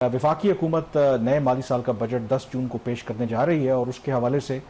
वफाकी हुकूमत नए माली साल का बजट 10 जून को पेश करने जा रही है और उसके हवाले से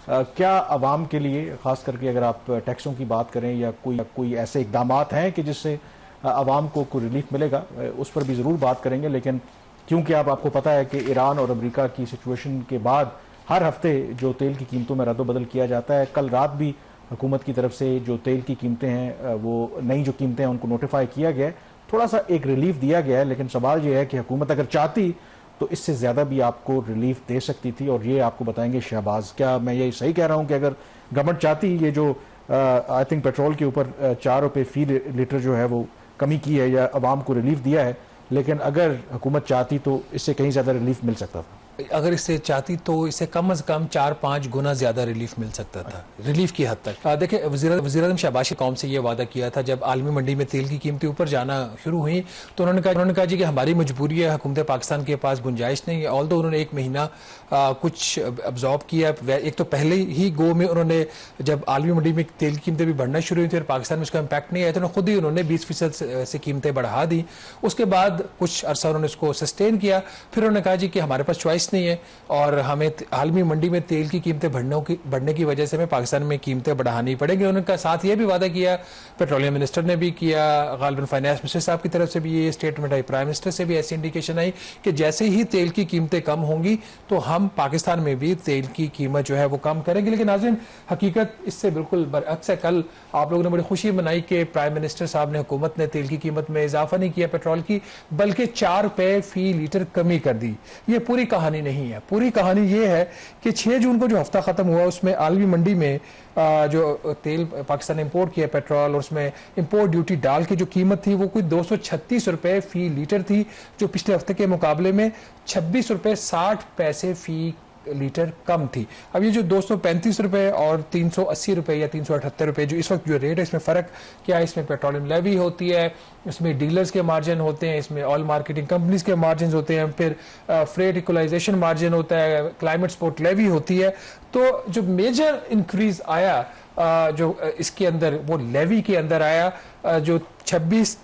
क्या आवाम के लिए, ख़ास करके अगर आप टैक्सों की बात करें या कोई ऐसे इकदाम हैं कि जिससे आवाम को कोई रिलीफ मिलेगा, उस पर भी ज़रूर बात करेंगे। लेकिन क्योंकि आपको पता है कि ईरान और अमेरिका की सिचुएशन के बाद हर हफ्ते जो तेल की कीमतों में रद्द-बदल किया जाता है, कल रात भी हुकूमत की तरफ से जो तेल की कीमतें हैं, वो नई जो कीमतें हैं उनको नोटिफाई किया गया है, थोड़ा सा एक रिलीफ दिया गया है। लेकिन सवाल ये है कि हुकूमत अगर चाहती तो इससे ज़्यादा भी आपको रिलीफ दे सकती थी, और ये आपको बताएंगे शहबाज। क्या मैं ये सही कह रहा हूँ कि अगर गवर्नमेंट चाहती, ये जो आई थिंक पेट्रोल के ऊपर 4 रुपये फी लीटर जो है वो कमी की है या आवाम को रिलीफ दिया है, लेकिन अगर हुकूमत चाहती तो इससे कहीं ज़्यादा रिलीफ मिल सकता था? अगर इससे चाहती तो इससे कम से कम 4-5 गुना ज्यादा रिलीफ मिल सकता था, रिलीफ की हद तक। देखिए, वज़ीर-ए-आज़म शहबाज शरीफ कौम से ये वादा किया था जब आलमी मंडी में तेल की कीमतें ऊपर जाना शुरू हुई, तो उन्होंने कहा जी कि हमारी मजबूरी है, हुकूमत पाकिस्तान के पास गुंजाइश नहीं है। ऑल्दो उन्होंने 1 महीना कुछ अब्जॉर्ब किया। एक तो पहले ही गो में उन्होंने, जब आलमी मंडी में तेल की कीमतें भी बढ़ना शुरू हुई थी और पाकिस्तान में उसका इम्पैक्ट नहीं आया, तो खुद ही उन्होंने 20% से कीमतें बढ़ा दी। उसके बाद कुछ अरसा उन्होंने उसको सस्टेन किया। फिर उन्होंने कहा जी कि हमारे पास चॉइस नहीं है और हमें आलमी मंडी में तेल की कीमतें बढ़ने की वजह से हमें पाकिस्तान में कीमतें बढ़ानी पड़ेंगी। उन्होंने साथ ये भी वादा किया, पेट्रोलियम मिनिस्टर ने भी किया, गालिबन फाइनेंस मिनिस्टर साहब की तरफ से भी ये स्टेटमेंट आई, प्राइम मिनिस्टर से भी ऐसी इंडिकेशन आई कि जैसे ही तेल की कीमतें कम होंगी तो हम पाकिस्तान में भी तेल की कीमत जो है वो कम करेंगे। लेकिन नाज़रीन, हकीकत इससे बिल्कुल बरअक्स है। कल आप लोगों ने बड़ी खुशी मनाई कि प्राइम मिनिस्टर साहब ने, हुकूमत ने तेल की कीमत में इजाफा नहीं किया पेट्रोल की, बल्कि 4 रुपए फी लीटर कमी कर दी। ये पूरी कहानी नहीं है। पूरी कहानी ये है कि 6 जून को जो हफ्ता खत्म हुआ उसमें आलमी मंडी में जो तेल पाकिस्तान ने इंपोर्ट किया पेट्रोल, और उसमें इंपोर्ट ड्यूटी डाल की जो कीमत थी वो कोई 236 रुपए फी लीटर थी, जो पिछले हफ्ते के मुकाबले में 26 रुपए 60 पैसे फी लीटर कम थी। अब ये जो 235 रुपए और 380 रुपए या 378 रुपए जो इस वक्त जो रेट है, इसमें फ़र्क क्या है? इसमें पेट्रोलियम लेवी होती है, इसमें डीलर्स के मार्जिन होते हैं, इसमें ऑयल मार्केटिंग कंपनीज के मार्जिन होते हैं, फिर फ्रेट इक्वलाइजेशन मार्जिन होता है, क्लाइमेट सपोर्ट लेवी होती है। तो जो मेजर इंक्रीज आया जो इसके अंदर, वो लेवी के अंदर आया, जो 26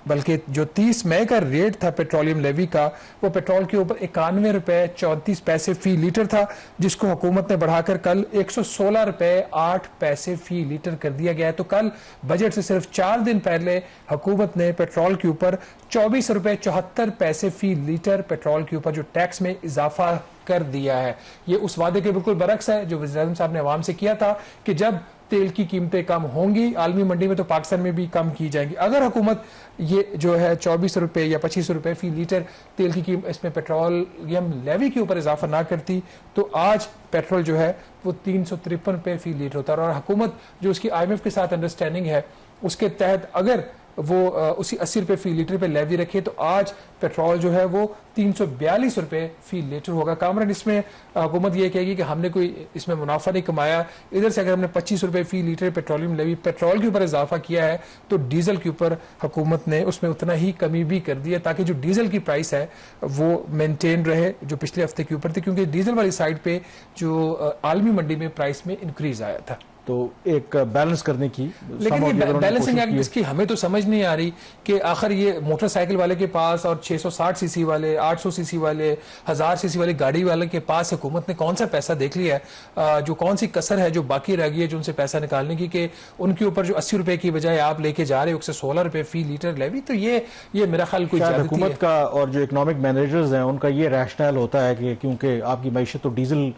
बल्कि जो 30 मई का रेट था पेट्रोलियम लेवी का, वो पेट्रोल के ऊपर 91 रुपए 34 पैसे फी लीटर था, जिसको हुकूमत ने बढ़ाकर कल 116 रुपए 8 पैसे फी लीटर कर दिया गया है। तो कल बजट से सिर्फ 4 दिन पहले हुकूमत ने पेट्रोल के ऊपर 24 रुपए 74 पैसे फी लीटर पेट्रोल के ऊपर जो टैक्स में इजाफा कर दिया है। ये उस वादे के बिल्कुल बरक्स है जो वज़ीर-ए-आज़म साहब ने अवाम से किया था कि जब तेल की कीमतें कम होंगी आलमी मंडी में तो पाकिस्तान में भी कम की जाएंगी। अगर हुकूमत ये जो है 24 रुपए या 25 रुपए फी लीटर तेल की कीमत, इसमें पेट्रोलियम लेवी के ऊपर इजाफा ना करती तो आज पेट्रोल जो है वो 353 रुपए फी लीटर होता है। और हुकूमत जो उसकी IMF के साथ अंडरस्टैंडिंग है उसके तहत अगर वो उसी 80 रुपए फी लीटर पे लेवी रखे तो आज पेट्रोल जो है वो 342 रुपए फी लीटर होगा। कामरान, इसमें हुकूमत ये कहेगी कि हमने कोई इसमें मुनाफा नहीं कमाया। इधर से अगर हमने 25 रुपए फी लीटर पेट्रोलियम लेवी पेट्रोल के ऊपर इजाफा किया है तो डीजल के ऊपर हुकूमत ने उसमें उतना ही कमी भी कर दी है, ताकि जो डीजल की प्राइस है वो मेंटेन रहे जो पिछले हफ्ते के ऊपर थी, क्योंकि डीजल वाली साइड पे जो आलमी मंडी में प्राइस में इंक्रीज आया था। तो एक बैलेंस करने की, लेकिन बैलेंसिंग एक्ट इसकी हमें तो समझ नहीं आ रही कि आखिर ये मोटरसाइकिल वाले के पास और 660 सीसी वाले, 800 सीसी वाले, 1000 सीसी वाली गाड़ी वाले के पास हुकूमत ने कौन सा पैसा देख लिया है, जो कौन सी कसर है जो बाकी रह गई है जो उनसे पैसा निकालने की, कि उनके ऊपर जो 80 रुपए की बजाय आप लेके जा रहे हो 116 रुपए फी लीटर लेवी। तो ये मेरा ख्याल कोई हुकूमत का और जो इकोनॉमिक मैनेजर्स हैं उनका ये रैशनल होता है कि क्योंकि आपकी मैशत तो डीजल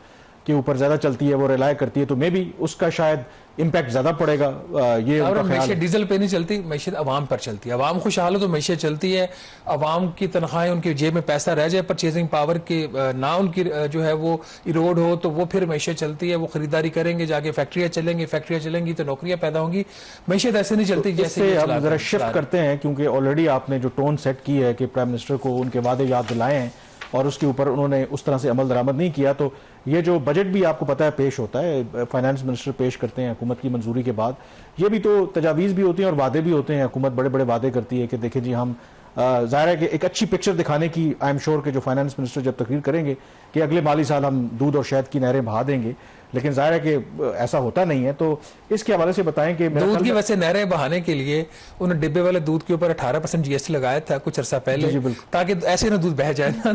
के ऊपर ज्यादा चलती है, वो रिलाय करती है, तो मे भी उसका शायद इम्पैक्ट ज्यादा पड़ेगा। ये मैशत डीजल पे नहीं चलती, मैशत अवाम पर चलती है। अवाम खुशहाल हो तो मैशत चलती है। अवाम की तनख्वाहें, उनकी जेब में पैसा रह जाए, परचेजिंग पावर के ना उनकी जो है वो इरोड हो, तो वो फिर मैशत चलती है। वो खरीदारी करेंगे, जाके फैक्ट्रियां चलेंगी तो नौकरियां पैदा होंगी। मैशत ऐसे नहीं चलती। तो जैसे हम जरा शिफ्ट करते हैं, क्योंकि ऑलरेडी आपने जो टोन सेट की है कि प्राइम मिनिस्टर को उनके वादे याद दिलाए हैं और उसके ऊपर उन्होंने उस तरह से अमल दरामद नहीं किया, तो ये जो बजट भी आपको पता है पेश होता है, फाइनेंस मिनिस्टर पेश करते हैं हुकूमत की मंजूरी के बाद, ये भी तो तजावीज़ भी होती हैं और वादे भी होते हैं। हुकूमत बड़े बड़े वादे करती है कि देखिए जी हम जाहिर है कि एक अच्छी पिक्चर दिखाने की आई एम श्योर कि जो फाइनेंस मिनिस्टर जब तकरीर करेंगे कि अगले माली साल हम दूध और शहद की नहरें बहा देंगे, लेकिन जाहिर है कि ऐसा होता नहीं है। तो इसके हवाले से बताएं कि दूध की वैसे नहरें बहाने के लिए उन्होंने डिब्बे वाले दूध के ऊपर 18% GST लगाया था कुछ अर्सा पहले, ताकि ऐसे ना दूध बह जाए ना।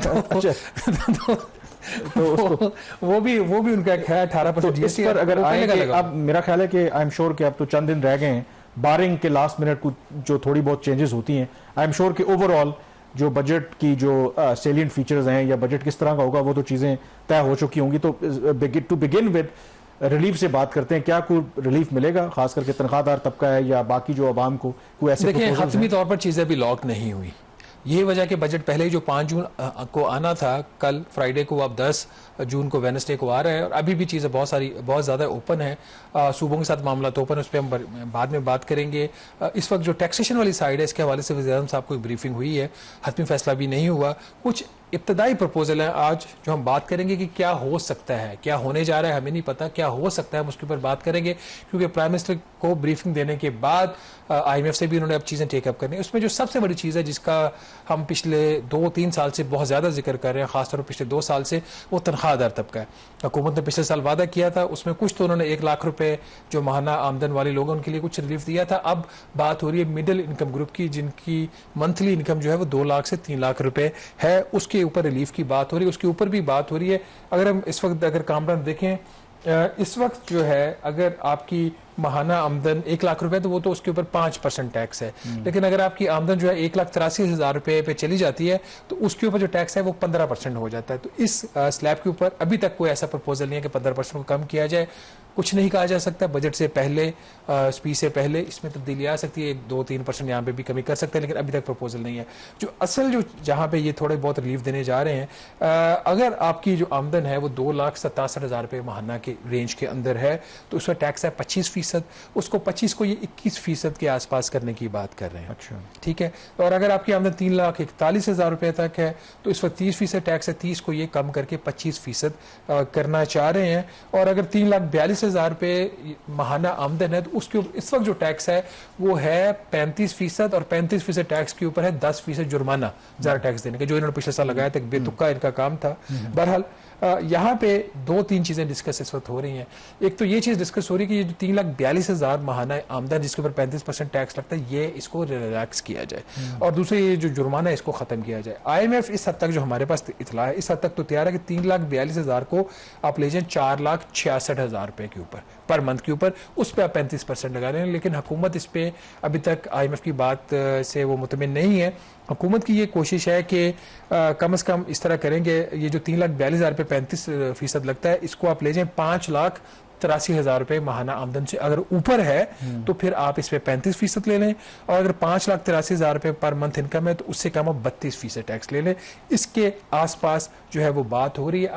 तो वो भी उनका है 18% GST पर अगर आएंगे, अब मेरा ख्याल है कि आई एम श्योर कि अब तो चंद दिन रह गए हैं, बारिंग के लास्ट मिनट को जो थोड़ी बहुत चेंजेस होती हैं, आई एम श्योर कि ओवरऑल जो बजट की जो सेलिएंट फीचर्स हैं या बजट किस तरह का होगा वो तो चीजें तय हो चुकी होंगी। तो टू बिगिन विद रिलीफ से बात करते हैं, क्या कोई रिलीफ मिलेगा खास करके तनख्वाहदार तबका है या बाकी जो आवाम को कोई ऐसे? देखिए, हतमी तौर पर चीजें अभी लॉक नहीं हुई। यही वजह कि बजट पहले ही जो 5 जून को आना था, कल फ्राइडे को, अब 10 जून को वेडनेसडे को आ रहा है, और अभी भी चीज़ें बहुत ज़्यादा ओपन है। सूबों के साथ मामला तो ओपन है, उस पर हम बाद में बात करेंगे। इस वक्त जो टैक्सेशन वाली साइड है, इसके हवाले से वज़ीर आज़म साहब को एक ब्रीफिंग हुई है, हतमी फैसला भी नहीं हुआ। कुछ इब्तदाई प्रपोजल है आज जो हम बात करेंगे कि क्या हो सकता है, क्या होने जा रहा है हमें नहीं पता, क्या हो सकता है हम उसके ऊपर बात करेंगे, क्योंकि प्राइम मिनिस्टर को ब्रीफिंग देने के बाद IMF से भी उन्होंने अब चीज़ें टेकअप करनी है। उसमें जो सबसे बड़ी चीज़ है जिसका हम पिछले 2-3 साल से बहुत ज़्यादा जिक्र कर रहे हैं, खासतौर पर पिछले 2 साल से, वो तनख्वाहदार तबका है। हुकूमत ने पिछले साल वादा किया था, उसमें कुछ तो उन्होंने 1 लाख रुपए जो माहाना आमदन वाले लोग उनके लिए कुछ रिलीफ दिया था। अब बात हो रही है मिडिल इनकम ग्रुप की, जिनकी मंथली इनकम जो है वो 2 लाख से 3 लाख रुपए है, उसके ऊपर रिलीफ की बात हो रही है, उसके ऊपर भी बात हो रही है। अगर हम इस वक्त अगर कामरान देखें, इस वक्त जो है अगर आपकी माहाना आमदन 1 लाख रुपए तो वो तो उसके ऊपर 5% टैक्स है, लेकिन अगर आपकी आमदन जो है 1,83,000 रुपए पे चली जाती है तो उसके ऊपर जो टैक्स है वो 15% हो जाता है। तो इस स्लैब के ऊपर अभी तक कोई ऐसा प्रपोजल नहीं है कि 15% को कम किया जाए। कुछ नहीं कहा जा सकता, बजट से पहले, स्पीच से पहले इसमें तब्दीली आ सकती है, 2-3% यहाँ पे भी कमी कर सकते हैं, लेकिन अभी तक प्रपोजल नहीं है। जो असल जो जहाँ पे ये थोड़े बहुत रिलीफ देने जा रहे हैं, अगर आपकी जो आमदन है वो 2,67,000 रुपये माहाना के रेंज के अंदर है तो उसका टैक्स है 25%, उसको 25 को ये 21% के आसपास करने की बात कर रहे हैं। अच्छा, ठीक है। और अगर आपकी आमदन 3,41,000 रुपये तक है तो इस वक्त 30% टैक्स है, 30 को ये कम करके 25% करना चाह रहे हैं। और अगर 3,42,000 रुपये माहाना आमदन है तो उसके इस वक्त जो टैक्स है वो है 35%, और 35% टैक्स के ऊपर है 10% जुर्माना ज़्यादा टैक्स देने का, जो इन्होंने पिछले साल लगाया था। बेतुका इनका काम था। बहरहाल यहाँ पे 2-3 चीजें डिस्कस इस वक्त हो रही हैं। एक तो ये चीज डिस्कस हो रही है कि ये जो 3,42,000 माहाना आमदन जिसके ऊपर 35% टैक्स लगता है, ये इसको रिलैक्स किया जाए, और दूसरे ये जो जुर्माना है इसको खत्म किया जाए। IMF इस हद तक जो हमारे पास इतला है, इस हद तक तो तैयार है कि 3,42,000 को आप ले जाए 4,66,000 रुपए के ऊपर पर मंथ के ऊपर, उस पर आप 35% लगा रहे हैं। लेकिन हुकूमत इस पे अभी तक IMF की बात से वो मुतमिन नहीं है। हुकूमत की ये कोशिश है कि कम से कम इस तरह करेंगे, ये जो 3,42,000 रुपये 35% लगता है, इसको आप ले जाएं 5,83,000 रुपये माहाना आमदन से अगर ऊपर है तो फिर आप इस पे 35% ले लें, और अगर 5,83,000 रुपये पर मंथ इनकम है तो उससे कम आप 32% टैक्स ले लें। इसके आसपास जो है वो बात हो रही है।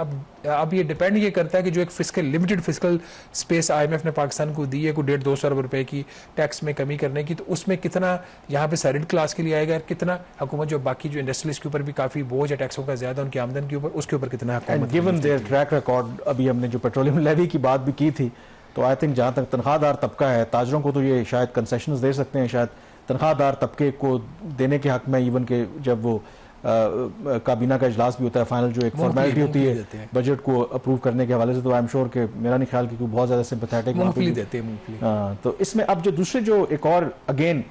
अब ये डिपेंड ये करता है कि जो एक fiscal limited fiscal space IMF ने पाकिस्तान को दी है, कोई 150-200 अरब रुपए की टैक्स में कमी करने की, तो उसमें कितना यहाँ पे सैलरीड क्लास के लिए आएगा, कितना हुकूमत जो बाकी जो इंडस्ट्रियलिस्ट के ऊपर भी काफी बोझ है टैक्सों का ज्यादा उनकी आमदन के ऊपर, उसके ऊपर कितना गिवन देयर ट्रैक रिकॉर्ड। अभी हमने जो पेट्रोलियम लेवी की बात भी की थी, तो आई थिंक जहाँ तक तनख्वाहदार तबका है, ताजरों को तो ये शायद कंसेशंस दे सकते हैं, शायद तनख्वाहदार तबके को देने के हक में, इवन के जब वो काबीना का इजलास भी होता है, फाइनल जो एक फॉर्मेलिटी होती है बजट को अप्रूव करने के हवाले से, तो आई एम श्योर कि मेरा नहीं ख्याल कि कोई बहुत ज्यादा सिंपैथेटिक मूंगफली देते हैं। तो इसमें अब जो दूसरे जो एक और अगेन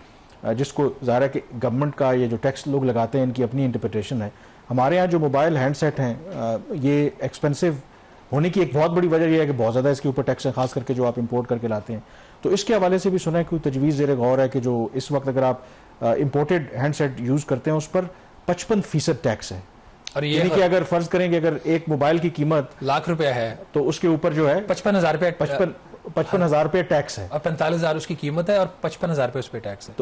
जिसको ज़ाहिर है कि गवर्नमेंट का ये जो टैक्स लोग लगाते हैं इनकी अपनी इंटरप्रिटेशन है। हमारे यहाँ जो मोबाइल हैंडसेट हैं ये एक्सपेंसिव होने की एक बहुत बड़ी वजह यह है कि बहुत ज़्यादा इसके ऊपर टैक्स है, खास करके जो आप इंपोर्ट करके लाते हैं। तो इसके हवाले से भी सुना है कि तजवीज़ ज़ेर गौर है कि जो इस वक्त अगर आप इंपोर्टेड हैंडसेट यूज़ करते हैं उस पर 55% टैक्स है। और ये कि अगर फर्ज करेंगे अगर एक मोबाइल की कीमत लाख रुपया है तो उसके ऊपर जो है 55,000 रुपये 55,000 रुपये टैक्स है, और 45,000 उसकी कीमत है और 55,000 रुपये उस पर टैक्स है।